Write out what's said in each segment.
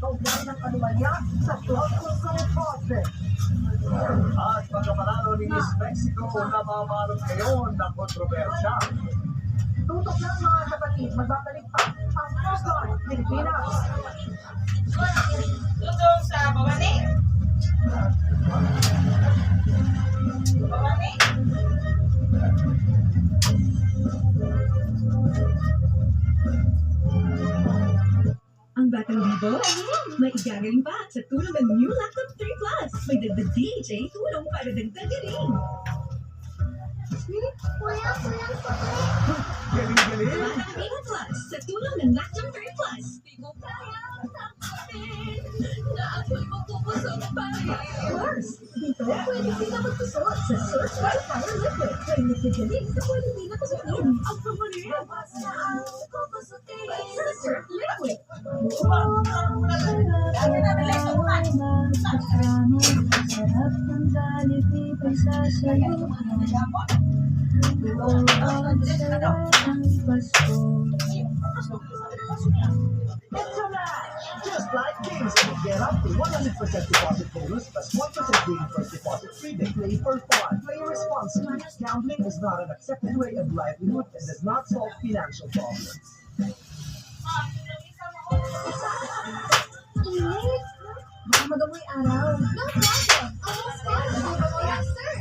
kaugnay ng anomalya sa blood glucose process. At pagkapanalo ni Miss Mexico na mamamalot ngayon ng kontrobersya. Tutok ng mga kapatid, magbabalik pa ang First Line Pilipinas. Tutong sa Bawani. Bawani. Ang Batang Bibo, may igagaling pa sa tulong ng new laptop 3 Plus. May dagdag DHA tulong para dagdag galing. Galing-galing! Batang Bibo Plus sa tulong ng laptop 3 Plus. Di mo kaya tanggalin na ako'y magpupusok pa rin. Course, dito pwede din na magpusok sa Source Wildfire Liquid. May nagagaling na pwede din na pusukin. Ang paborito basta pupusukin sa Surf Liquid. Sarap ng Jollibee pagsasayo. Buong ang sarap ng Pasko. It's a match! Just like games, get up to 100% deposit bonus plus 1% daily first deposit free day. Play for fun. Play responsibly. Gambling is not an accepted way of livelihood and does not solve financial problems. Init! Baka magamoy araw. No problem! Almost fine! Yes, sir!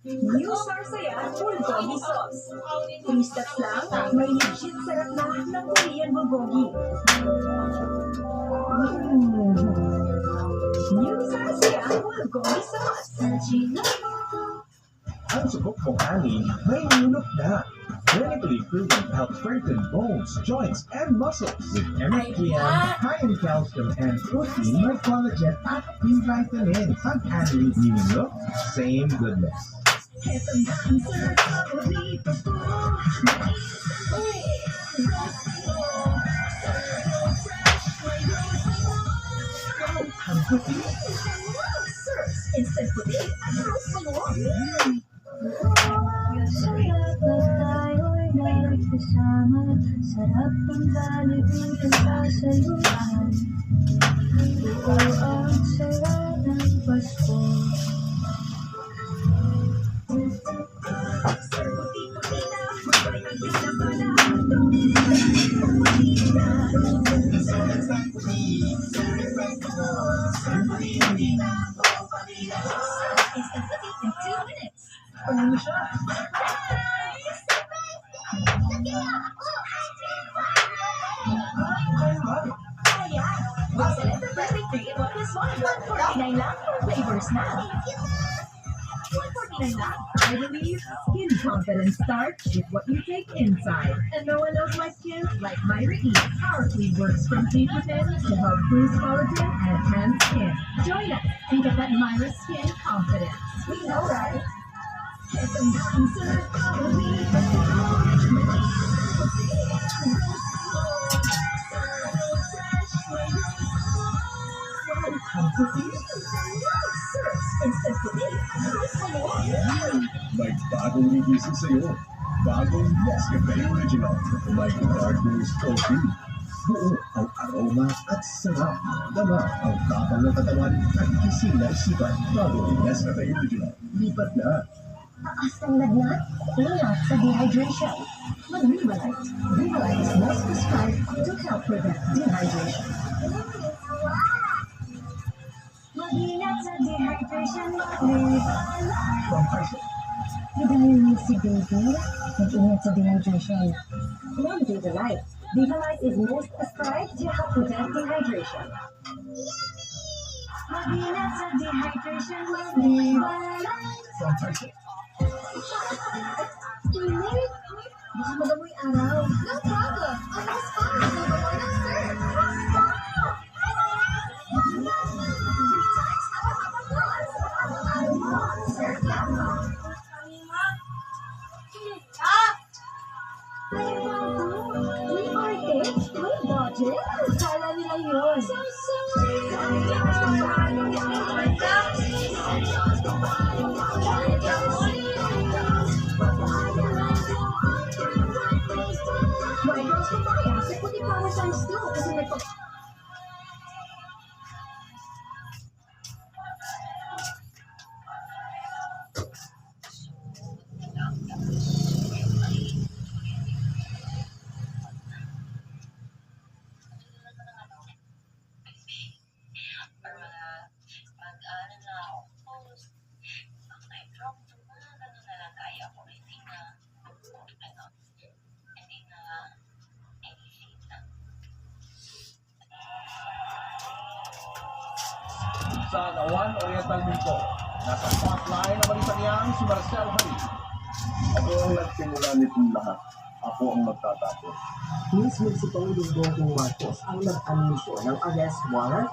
New Sarsaya Bulgogi Sauce. 3 steps lang, may legit sarap na ng Korean bulgogi. New Sarsaya Bulgogi Sauce. Ang subok mong hangin, may nulok na. Clinically proven to help strengthen bones, joints, and muscles. With MSGM, high in calcium and protein like collagen at B vitamins. Ang Annie new look, same goodness. Ang puti. Instant puti at rose malong. Sarap na tayo'y magkasama. Sarap ng Jollibee pagkasayuan. Buo ang sarap ng Pasko. Instant puti in 2 minutes. Ano siya? With Selecta Perfect 3-in-1 plus 1, $149 lang for flavors na. $149 lang. I believe skin confidence starts with what you take inside. And no one knows my skin like Myra E. Powerfully works from deep within to help boost collagen and enhance skin. Join us and get that Myra skin confidence. We know, right? Instant puti. May bagong gigising sa'yo. Bagong Nescafe Original. May dark roast coffee. Buo ang aroma at sarap. Dama ang tapang ng katawan at gising na isipan. Bagong Nescafe Original. Lipat na. Taas ng lagnat, ingat sa dehydration. Mag-Rivalite. Rivalite is most prescribed to help prevent dehydration. Mag-ingat sa dehydration, Rivalite. From Tyson. Dahil si baby, mag-ingat sa dehydration. Rivalite. Rivalite is most prescribed to help prevent dehydration. Mag-ingat sa dehydration, Rivalite. From Tyson. Init! Baka magamoy araw. No problem. Almost fine. Magamoy lang, sir. May artist? May budget? Kala nila yun. So, sa Nawan Oriental Mindoro. Nasa hotline na Malacanang si Marcel Hari. Ako ang nagsimula nitong lahat. Ako ang magtatapos. Mismo si Pangulong Bongbong Marcos ang nag-anunsyo ng arrest warrant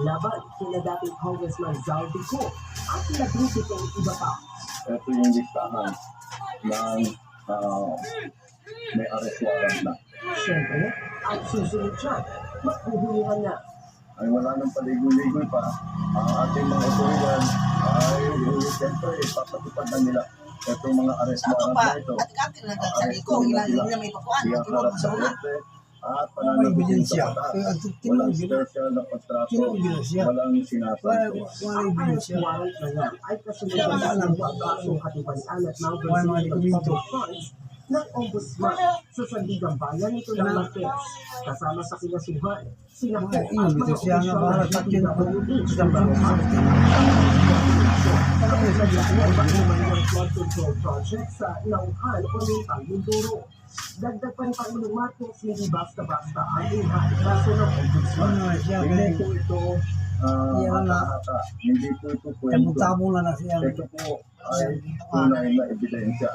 laban kina dating Congressman Zaldi Ko at nagrititong iba pa. Ito yung listahan ng may arrest warrant na. Siyempre, ang susunod siya, maghuhulihan na. Ay wala nang paligoy-ligoy pa. Ang ating mga otoridad ay siyempre papatupad na nila. Itong mga arrest warrant na ito. At sa liko, ilang na may pakuan, Kaya matulog harap mo sa sa una. korte at pananagutin sa batas. Walang special na pagtrato, walang sinasanto. Ang arrest warrant na yan ay kasunod ng kasong katibayan at malversation of public funds ng Ombudsman sa Sandigang Bayan nito ng Martes. Kasama sa kinasuhan, sina po at mga opisyal ng DPWH ng Barohan. Ang baguman ng flood control project sa Nauhan, Oriental, Mindoro. Dagdag pa ni Pangulong Marcos, hindi basta-basta ang ihahat kaso ng Ombudsman. Hindi po ito hata-hata. Hindi po ito kwento. Ito po ay tunay na ebidensya.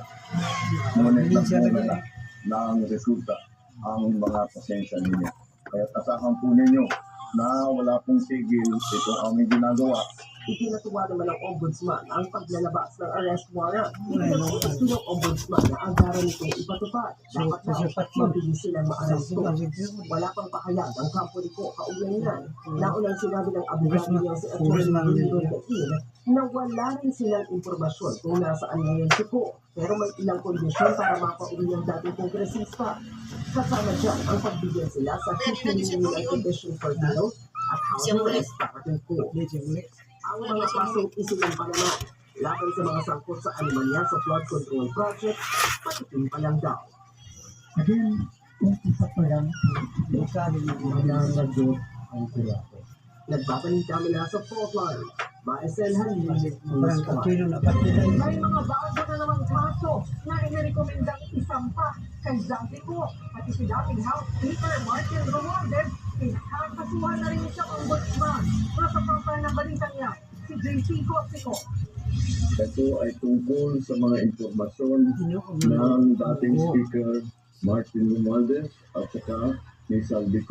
Ngunit nagmumula ng resulta ang mga pasensya ninyo. Kaya tasahan po ninyo na wala pong sigil itong aming ginagawa. Itinatuwa naman ng Ombudsman ang paglalabas ng arrest warrant. Itinatuwa ng Ombudsman na ang gara nitong ipatupad. Dapat daw mabilis silang maaresto. Wala pang pakayag ang kampo ni Ko kaugnay niyan. Naunang sinabi ng abogado niya si Atty. Willie Gatil na wala rin silang impormasyon kung nasaan ngayon si Ko. Pero may ilang kondisyon para mapauwi ng dating kongresista. Kasama dyan ang pagbigyan sila sa 15 million petition for bail at house arrest para kay Ko. Ang mga kasong isinampa naman laban sa mga sangkot sa anomalya sa flood control project, patikim pa lang daw. Again, kung isa pa lang, nananagot ang kurato. Nagbabalita mula sa fault line, Maesel Halil, May mga bago na namang kaso na inirekomendang isampa kay Zaldi Ko. Pati si dating House Speaker Martin Romualdez, ikakasuhan na rin siyang ombudsman. Nasa profile ng balitang niya, si JC Cosico. Ito ay tungkol sa mga impormasyon ng dating Speaker Martin Romualdez at saka ni Saldico.